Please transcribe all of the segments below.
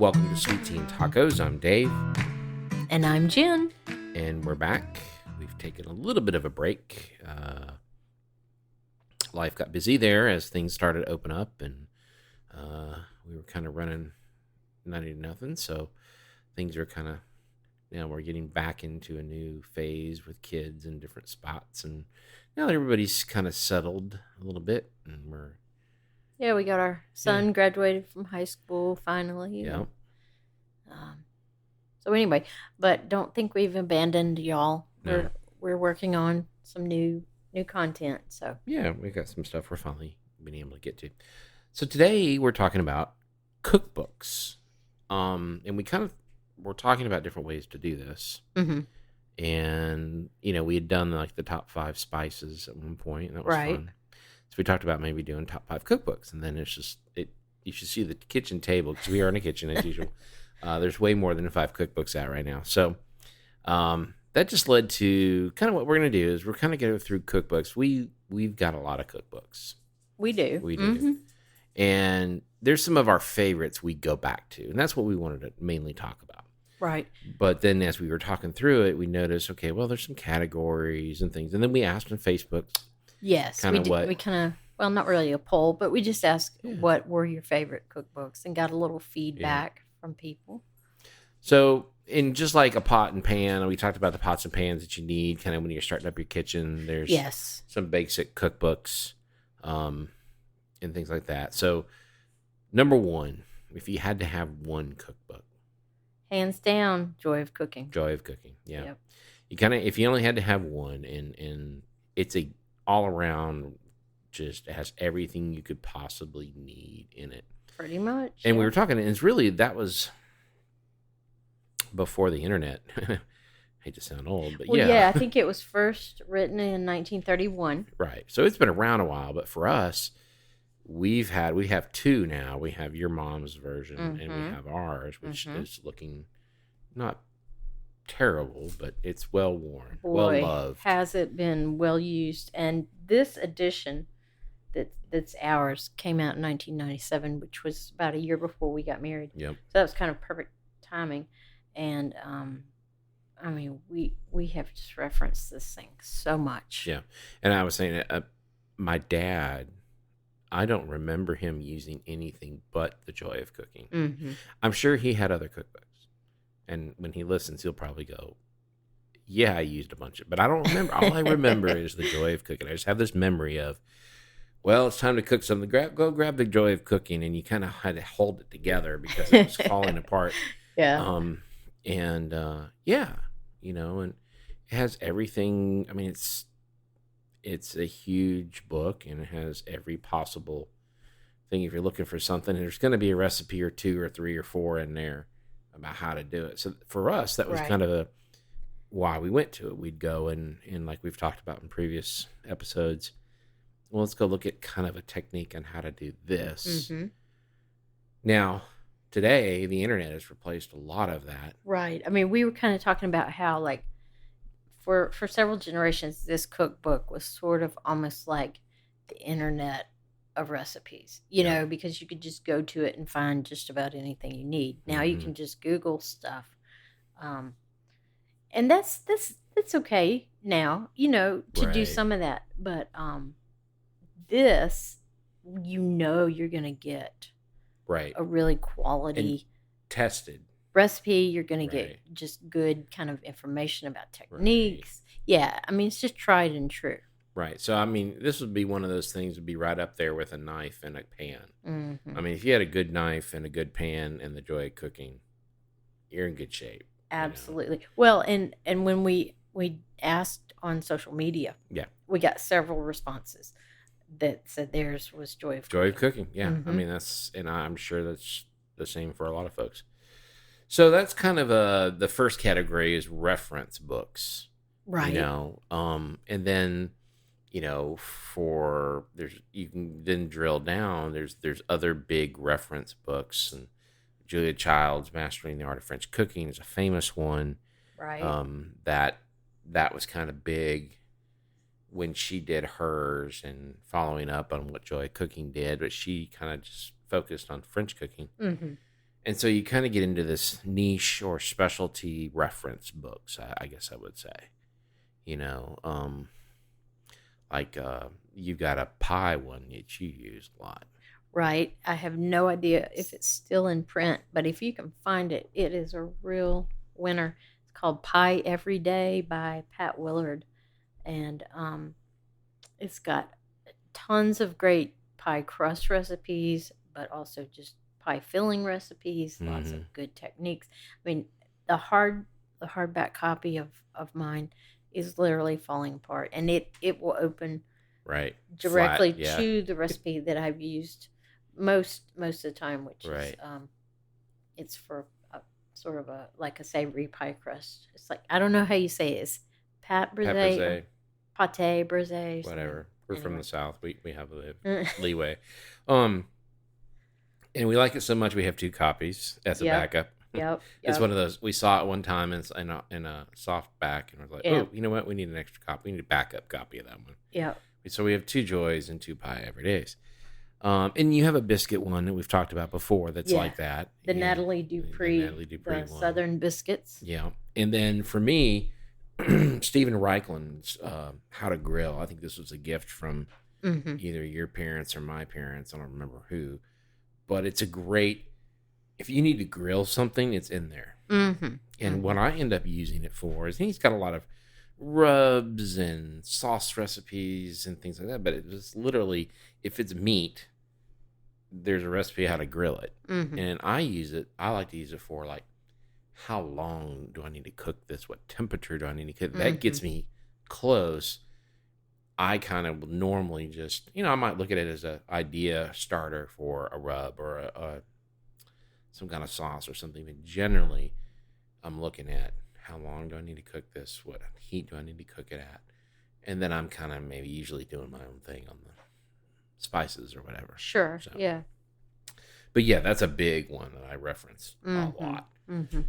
Welcome to Sweet Tea and Tacos. I'm Dave. And I'm Jen. And we're back. We've taken a little bit of a break. Life got busy there as things started to open up, and we were kind of running 90 to nothing. So things are kind of, we're getting back into a new phase with kids in different spots. And now that everybody's kind of settled a little bit, and we got our son graduated from high school finally. Yeah. So anyway, but don't think we've abandoned y'all. No. We're working on some new content. So yeah, we got some stuff we're finally being able to get to. So today we're talking about cookbooks, and we're talking about different ways to do this. Mm-hmm. And we had done like the top 5 spices at one point, and that was fun. So we talked about maybe doing top 5 cookbooks, and then it's just you should see the kitchen table, because we are in a kitchen as usual. There's way more than 5 cookbooks out right now. So that just led to kind of what we're going to do is we're kind of going to go through cookbooks. We've got a lot of cookbooks. We do. Mm-hmm. And there's some of our favorites we go back to, and that's what we wanted to mainly talk about. Right. But then as we were talking through it, we noticed, okay, well, there's some categories and things. And then we asked on Facebook. Yes. We kind of, well, not really a poll, but we just asked what were your favorite cookbooks and got a little feedback from people. So, in just like a pot and pan, we talked about the pots and pans that you need kind of when you're starting up your kitchen. There's some basic cookbooks and things like that. So, number 1, if you had to have one cookbook. Hands down, Joy of Cooking. Joy of Cooking, yeah. Yep. If you only had to have one, and it's a all around, just has everything you could possibly need in it. Pretty much. And we were talking, and it's really, that was before the internet. I hate to sound old, but I think it was first written in 1931. Right. So it's been around a while, but for us, we have 2 now. We have your mom's version, and we have ours, which is looking not terrible, but it's well worn, well loved. Has it been well used? And this edition that's ours came out in 1997, which was about a year before we got married. Yep. So that was kind of perfect timing. And we have just referenced this thing so much. Yeah. And I was saying, my dad, I don't remember him using anything but the Joy of Cooking. Mm-hmm. I'm sure he had other cookbooks. And when he listens, he'll probably go, yeah, I used a bunch of it. But I don't remember. All I remember is the Joy of Cooking. I just have this memory of, well, it's time to cook something. Go grab the Joy of Cooking. And you kind of had to hold it together because it was falling apart. Yeah. And it has everything. I mean, it's a huge book, and it has every possible thing. If you're looking for something, there's going to be a recipe or 2 or 3 or 4 in there about how to do it. So for us, that was kind of why we went to it. We'd go and like we've talked about in previous episodes, well, let's go look at kind of a technique on how to do this. Mm-hmm. Now, today, the internet has replaced a lot of that. Right. I mean, we were kind of talking about how, like, for several generations, this cookbook was sort of almost like the internet of recipes, because you could just go to it and find just about anything you need. Now you can just Google stuff. And that's okay now, to do some of that. But this, you're going to get a really quality and tested recipe. You're going to get just good kind of information about techniques. Right. Yeah. I mean, it's just tried and true. Right. So, I mean, this would be one of those things would be right up there with a knife and a pan. Mm-hmm. I mean, if you had a good knife and a good pan and the Joy of Cooking, you're in good shape. Absolutely. Well, and when we asked on social media, we got several responses that said theirs was Joy of Cooking. Joy of Cooking, yeah. Mm-hmm. I mean, and I'm sure that's the same for a lot of folks. So that's kind of the first category is reference books. Right. And then, you can then drill down. There's other big reference books, and Julia Child's Mastering the Art of French Cooking is a famous one. Right. That was kind of big when she did hers and following up on what Joy Cooking did, but she kind of just focused on French cooking. Mm-hmm. And so you kind of get into this niche or specialty reference books, I guess I would say. You know, like you got a pie one that you use a lot. Right. I have no idea if it's still in print, but if you can find it, it is a real winner. It's called Pie Every Day by Pat Willard. And it's got tons of great pie crust recipes, but also just pie filling recipes, lots Mm-hmm. of good techniques. I mean, the hardback copy of mine is literally falling apart, and it will open Right. directly Flat. Yeah. to the recipe that I've used most of the time, which is Right. it's for sort of a like a savory pie crust. It's like I don't know how you say it. It's pat Pat brisée or Brisée, pate brisée, something. whatever. We're from Anyway. the South. We have the leeway. Um, and we like it so much we have 2 copies as a Yep. backup. Yep. It's Yep. one of those. We saw it one time in a soft back, and we're like, Yeah. oh, you know what? We need an extra copy. We need a backup copy of that one. Yep. So we have 2 joys and 2 pie every days. And you have a biscuit one that we've talked about before that's Yeah. like that. The you know, Natalie the Dupree, Natalie Dupree the one. Southern biscuits. Yeah. And then for me, Stephen Reichland's How to Grill. I think this was a gift from Mm-hmm. either your parents or my parents. I don't remember who. But it's a great, if you need to grill something, it's in there. Mm-hmm. And what I end up using it for is he's got a lot of rubs and sauce recipes and things like that. But it's literally, if it's meat, there's a recipe how to grill it. Mm-hmm. And I like to use it for like, how long do I need to cook this? What temperature do I need to cook? That gets me close. I kind of normally just, I might look at it as an idea starter for a rub or some kind of sauce or something. But generally, I'm looking at how long do I need to cook this? What heat do I need to cook it at? And then I'm kind of maybe usually doing my own thing on the spices or whatever. Sure. So, yeah. But yeah, that's a big one that I reference a lot. Mm-hmm.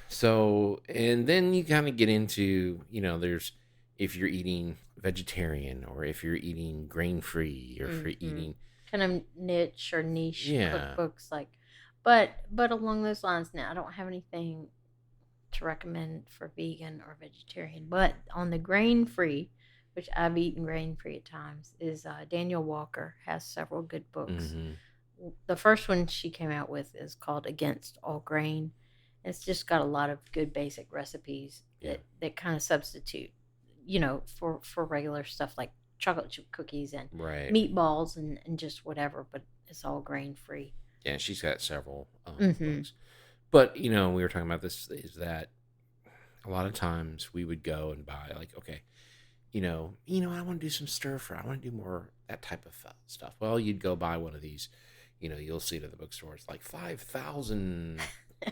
So, and then you kind of get into, there's, if you're eating vegetarian or if you're eating grain free or if you're eating kind of niche or niche Yeah. cookbooks, like, but along those lines. Now, I don't have anything to recommend for vegan or vegetarian, but on the grain free, which I've eaten grain free at times, is Danielle Walker has several good books. Mhm. The first one she came out with is called Against All Grain. It's just got a lot of good basic recipes that kind of substitute, for regular stuff like chocolate chip cookies and Right. meatballs and just whatever, but it's all grain free. Yeah, she's got several Mhm. books. But, we were talking about this, is that a lot of times we would go and buy, like, okay, I want to do some stir fry. I want to do more that type of stuff. Well, you'd go buy one of these, you'll see it at the bookstore. It's like 5,000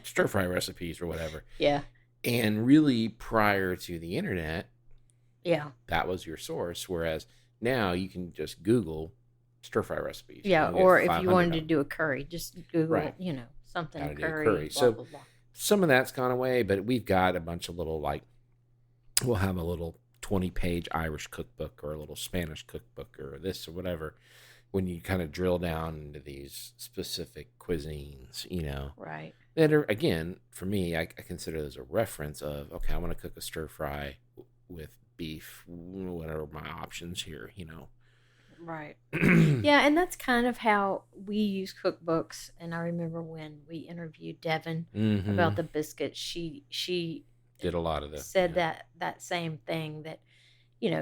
stir fry recipes or whatever. Yeah. And really, prior to the internet, Yeah. that was your source. Whereas now you can just Google stir fry recipes. Yeah. You'll get Or if you 500 wanted of to them. do a curry, just Google, Right. something How to do a curry. curry. Blah, So- blah, blah. Some of that's gone away, but we've got a bunch of little, like, we'll have a little 20-page Irish cookbook or a little Spanish cookbook or this or whatever. When you kind of drill down into these specific cuisines, Right. that are, again, for me, I consider those a reference of, okay, I want to cook a stir fry with beef. What are my options here? Right. Yeah, and that's kind of how we use cookbooks. And I remember when we interviewed Devin Mhm. about the biscuits, she Did a lot of the said that same thing, that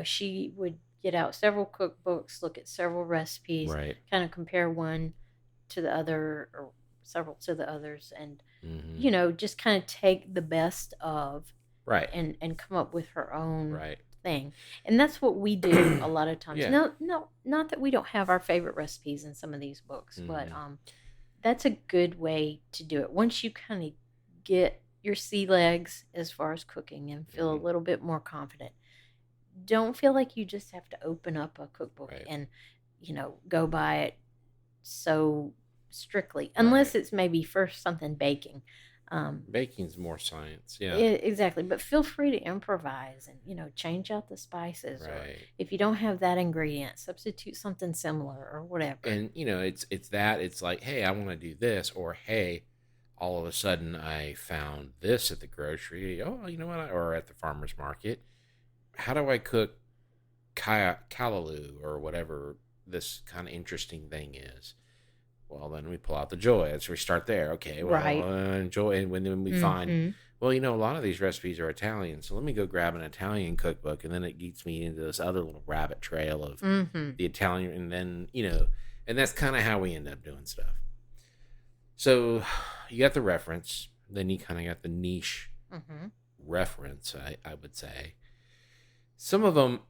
she would get out several cookbooks, look at several recipes, right. kind of compare one to the other or several to the others, and Mhm. just kind of take the best of Right. and come up with her own Right. thing. And that's what we do a lot of times. Yeah. No, not that we don't have our favorite recipes in some of these books, but Mhm. that's a good way to do it. Once you kind of get your sea legs as far as cooking and feel a Mhm. little bit more confident, don't feel like you just have to open up a cookbook Right. and go by it so strictly, unless Right. it's maybe for something baking. Baking's more science. Yeah. Exactly. But feel free to improvise and, change out the spices. Or Right. if you don't have that ingredient, substitute something similar or whatever. And, it's like, hey, I want to do this, or hey, all of a sudden I found this at the grocery. Oh, you know what? Or at the farmer's market. How do I cook callaloo or whatever this kind of interesting thing is? Well, then we pull out the joy. Let's restart there. Okay, well, Right. Joy. And when we find, Mm-hmm. well, a lot of these recipes are Italian. So let me go grab an Italian cookbook. And then it gets me into this other little rabbit trail of Mm-hmm. the Italian. And then, and that's kind of how we end up doing stuff. So you got the reference. Then you kind of got the niche Mm-hmm. reference, I would say. Some of them,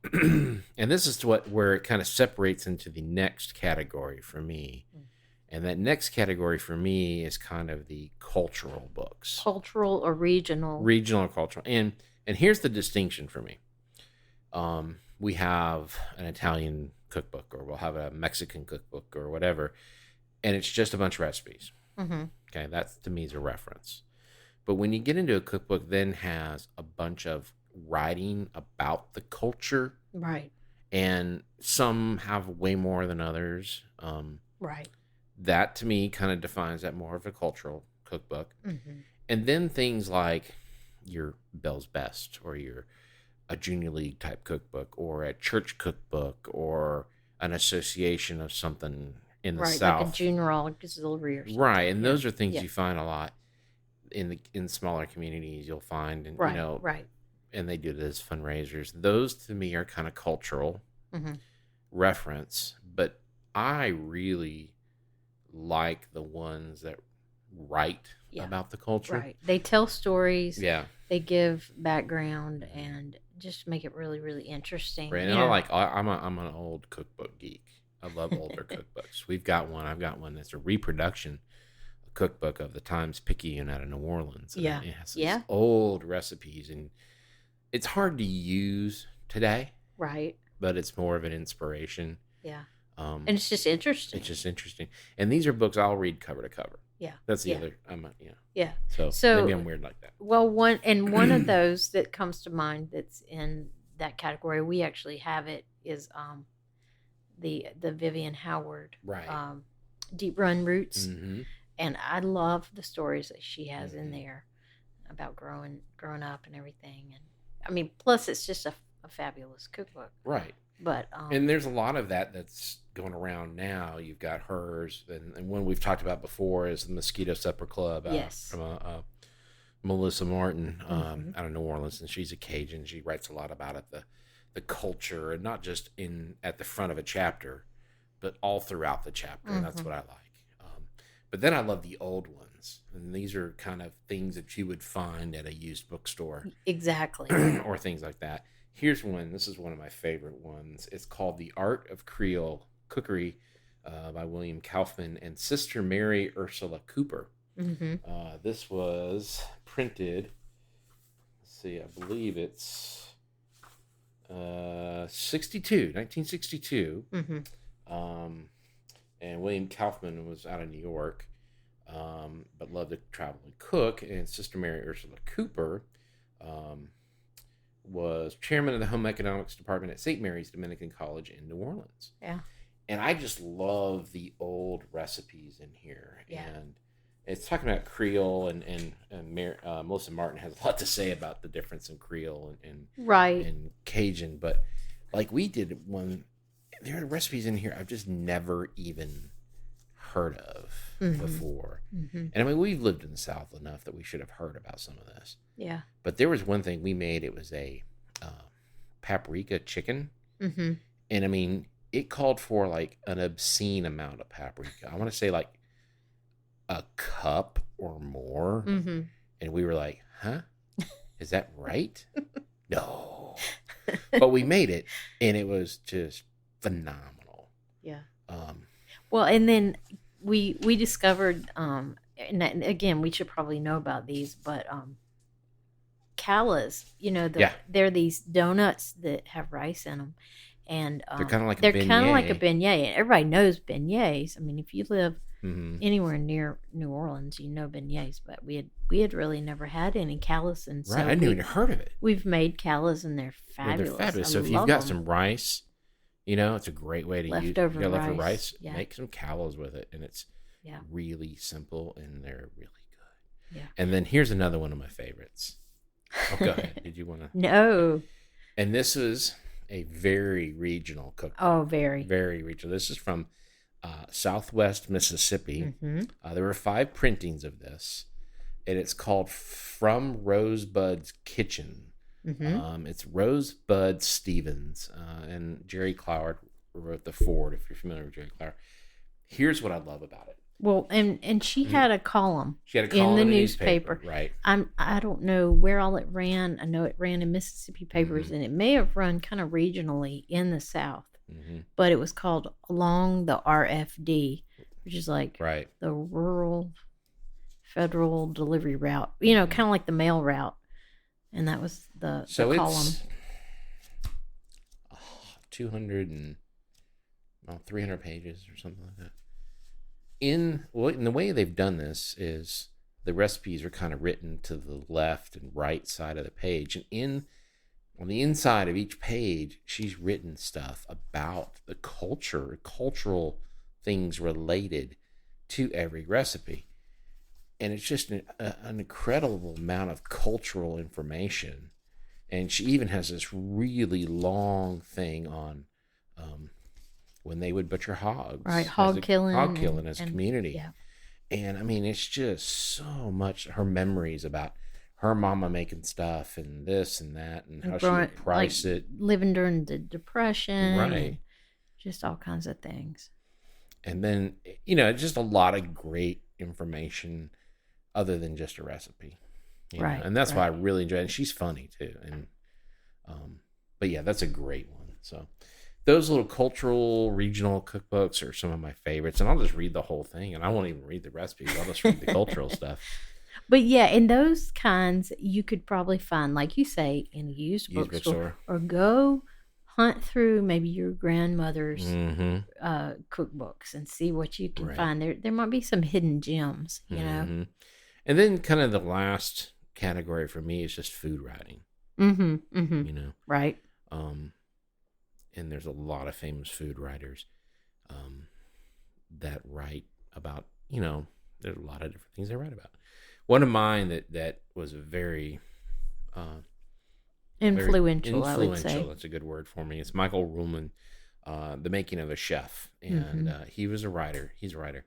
and this is where it kind of separates into the next category for me. And that next category for me is kind of the cultural books. Cultural or regional. Regional or cultural. And here's the distinction for me. We have an Italian cookbook, or we'll have a Mexican cookbook or whatever, and it's just a bunch of recipes. Mm-hmm. Okay, that to me is a reference. But when you get into a cookbook, then has a bunch of writing about the culture. Right. And some have way more than others. Right. That to me kind of defines that more of a cultural cookbook. Mm-hmm. And then things like your Bell's Best, or a junior league type cookbook, or a church cookbook, or an association of something in the Right, South. like a junior auxiliary or something. Right. And those are things Yeah. you find a lot in smaller communities. You'll find, and Right. Right. and they do it as fundraisers. Those to me are kind of cultural Mm-hmm. reference, but I really like the ones that write Yeah. about the culture. Right. They tell stories. Yeah. They give background and just make it really, really interesting. Right. And I'm an old cookbook geek. I love older cookbooks. We've got one. I've got one that's a reproduction cookbook of the Times Picayune out of New Orleans. Yeah. It has Yeah. these old recipes, and it's hard to use today, Right. but it's more of an inspiration. Yeah. And And it's just interesting. it's just interesting. And these are books I'll read cover to cover. Yeah. That's the Yeah. other. Yeah. So So- maybe I'm weird like that. Well, one of those that comes to mind that's in that category, we actually have it, is the Vivian Howard Right. Deep Run Roots. Mm-hmm. And I love the stories that she has in Mhm. there about growing up and everything. And I mean, plus it's just a fabulous cookbook. Right. But And there's a lot of that's going around now. You've got hers, and one we've talked about before is the Mosquito Supper Club. Yes. From Melissa Martin Mhm. out of New Orleans, and she's a Cajun. She writes a lot about it, the culture, and not just at the front of a chapter, but all throughout the chapter. And that's Mhm. what I like. But then I love the old ones, and these are kind of things that you would find at a used bookstore. exactly. Or things like that. Here's one. This is one of my favorite ones. It's called The Art of Creole Cookery by William Kaufman and Sister Mary Ursula Cooper. Hmm. This was printed, let's see, I believe it's 1962. Hmm. And William Kaufman was out of New York, but loved to travel and cook. And Sister Mary Ursula Cooper was chairman of the home economics department at St. Mary's Dominican College in New Orleans. Yeah. And I just love the old recipes in here. Yeah. And it's talking about Creole, and Melissa Martin has a lot to say about the difference in Creole Right. and Cajun. But like we did one, there are recipes in here I've just never even heard of Mhm. before. Hmm. And I mean, we've lived in the South enough that we should have heard about some of this. Yeah. But there was one thing we made. It was a paprika chicken. Hmm. And I mean, it called for like an obscene amount of paprika. I want to say like a cup or more. Hmm. And we were like, huh? Is that right? No. But we made it, and it was just phenomenal. Yeah. Um, Well, and then we discovered, and again, we should probably know about these, but callas, Yeah. they're these donuts that have rice in them, and They're kind of like a they're kind of like a beignet. beignet, and everybody knows beignets. I mean, if you live Mm-hmm. anywhere near New Orleans, beignets, but we had really never had any callus, and Right. so I didn't even heard of it. we've made callus, and they're Yeah, they're fabulous. fabulous. I So if you've love got them. some rice, it's a great way to use. Leftover You got leftover rice, rice. yeah. Make some callos with it, and it's Yeah, really simple and they're really good. yeah. And then here's another one of my favorites. Oh, go ahead. Did you want to? No. And this is a very regional cookbook. Oh, very. Very regional. This is from Southwest Mississippi. There were 5 printings of this, and it's called From Rosebud's Kitchen. It's Rosebud Stevens, and Jerry Cloward wrote the foreword, if you're familiar with Jerry Cloward. Here's what I love about it. Well, and she had a column. She had a column in the newspaper. Right. I don't know where all it ran. I know it ran in Mississippi papers, and it may have run kind of regionally in the South. But it was called Along the RFD, which is like the Rural Federal Delivery Route. Kind of like the mail route. And that was the column. It's 200 and 300 pages or something like that. In the way they've done this is the recipes are kind of written to the left and right side of the page, and on the inside of each page, she's written stuff about the cultural things related to every recipe. And it's just an incredible amount of cultural information. And she even has this really long thing on when they would butcher hogs. Right, hog killing as a community. Yeah. And I mean, it's just so much her memories about her mama making stuff and this and that and how she would price it. Living during the Depression. Right. Just all kinds of things. And then, just a lot of great information other than just a recipe. Right. And that's why I really enjoy it. And she's funny too. And, but yeah, that's a great one. So those little cultural regional cookbooks are some of my favorites. And I'll just read the whole thing, and I won't even read the recipes. I'll just read the cultural stuff. But yeah, in those kinds, you could probably find, like you say, in a used bookstore, or go hunt through maybe your grandmother's cookbooks and see what you can find. There might be some hidden gems, And then kind of the last category for me is just food writing. Right. And there's a lot of famous food writers that write about, there's a lot of different things they write about. One of mine that was very influential, I would say. That's a good word for me. It's Michael Ruhlman, The Making of a Chef. And he was a writer. He's a writer.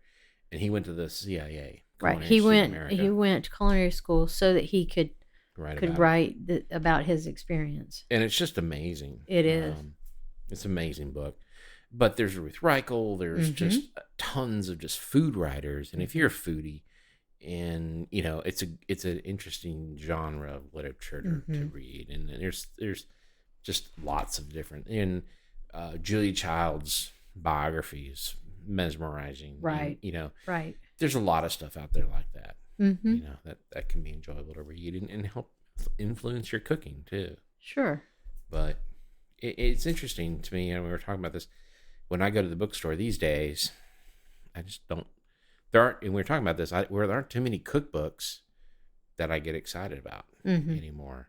And he went to the CIA. Right. He went to culinary school so that he could write about his experience. And it's just amazing. It is. It's an amazing book. But there's Ruth Reichel. There's just tons of just food writers. And if you're a foodie, and it's an interesting genre of literature to read, and there's just lots of different. And Julia Child's biographies, mesmerizing. Right. And, right. There's a lot of stuff out there like that. That can be enjoyable to read and help influence your cooking too. Sure. But it's interesting to me, and we were talking about this, when I go to the bookstore these days, I just don't, and we were talking about this, there aren't too many cookbooks that I get excited about anymore.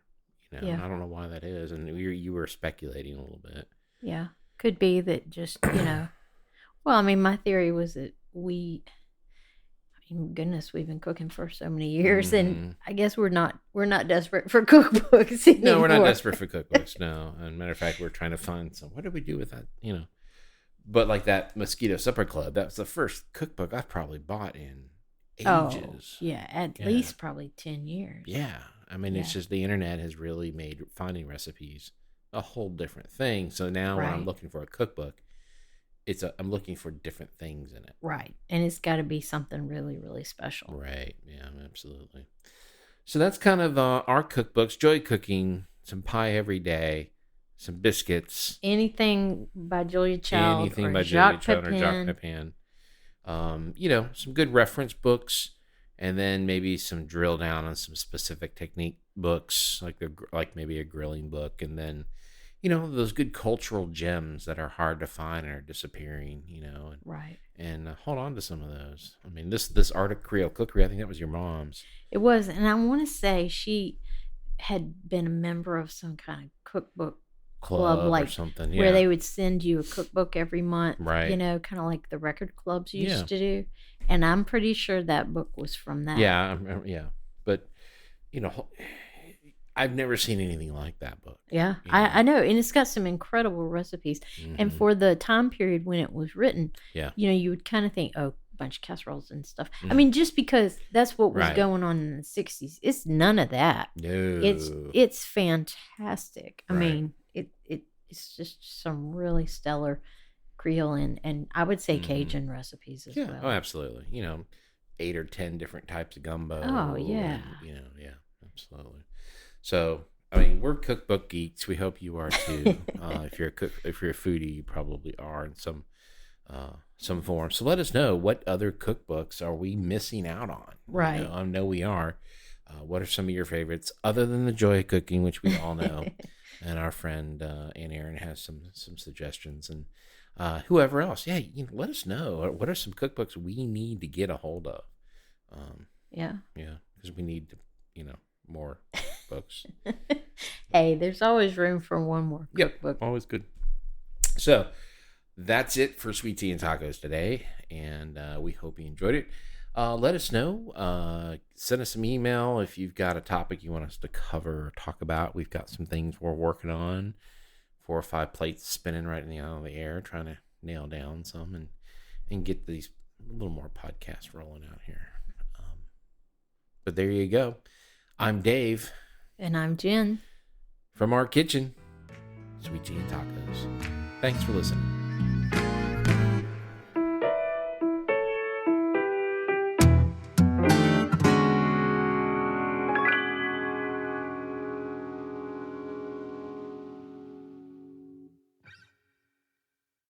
I don't know why that is. And you were speculating a little bit. Yeah. Could be that just, well, I mean, my theory was that goodness, we've been cooking for so many years, and I guess we're not desperate for cookbooks anymore. No, we're not desperate for cookbooks. No, and matter of fact, we're trying to find some. What do we do with that? But like that Mosquito Supper Club, that was the first cookbook I probably bought in ages. Oh, yeah, at least probably 10 years. Yeah, I mean, it's just the internet has really made finding recipes a whole different thing. So now when I'm looking for a cookbook, I'm looking for different things in it. Right. And it's got to be something really, really special. Right. Yeah, absolutely. So that's kind of our cookbooks. Joy cooking, some pie every day, some biscuits. Anything by Julia Child. Anything by Julia Child or Jacques Pepin. Some good reference books, and then maybe some drill down on some specific technique books, like maybe a grilling book, and then those good cultural gems that are hard to find and are disappearing, Right. and hold on to some of those. I mean, this Art of Creole Cookery, I think that was your mom's It was, and I want to say she had been a member of some kind of cookbook club, club or like something. where Yeah. they would send you a cookbook every month, Right. kind of like the record clubs used Yeah. to do. And I'm pretty sure that book was from that. Yeah. Yeah. But, I've never seen anything like that book. Yeah, I know. And it's got some incredible recipes. And Mhm. for the time period when it was written, Yeah. you would kind of think, oh, a bunch of casseroles and stuff. I Mhm. mean, just because that's what was Right. going on in the 60s. It's none of that. No. It's fantastic. I Right. mean, it's just some really stellar Creole and I would say Mhm. Cajun recipes as Yeah. well. Oh, absolutely. 8 or 10 different types of gumbo. Oh, yeah. And, yeah, absolutely. So, I mean, we're cookbook geeks. We hope you are too. If you're a foodie, you probably are in some form. So let us know, what other cookbooks are we missing out on? Right. I know we are. What are some of your favorites other than the Joy of Cooking, which we all know? And our friend Aunt Erin has some suggestions, and whoever else. Yeah, let us know. What are some cookbooks we need to get a hold of? Yeah. Yeah, because we need to, more books. Hey, there's always room for one more cookbook. Always good. So that's it for Sweet Tea and Tacos today, and we hope you enjoyed it. Let us know. Send us some email if you've got a topic you want us to cover or talk about. We've got some things we're working on. 4 or 5 plates spinning right in the air, trying to nail down some and get these a little more podcasts rolling out here. But there you go. I'm Dave. And I'm Jen. From our kitchen, Sweet Tea and Tacos. Thanks for listening.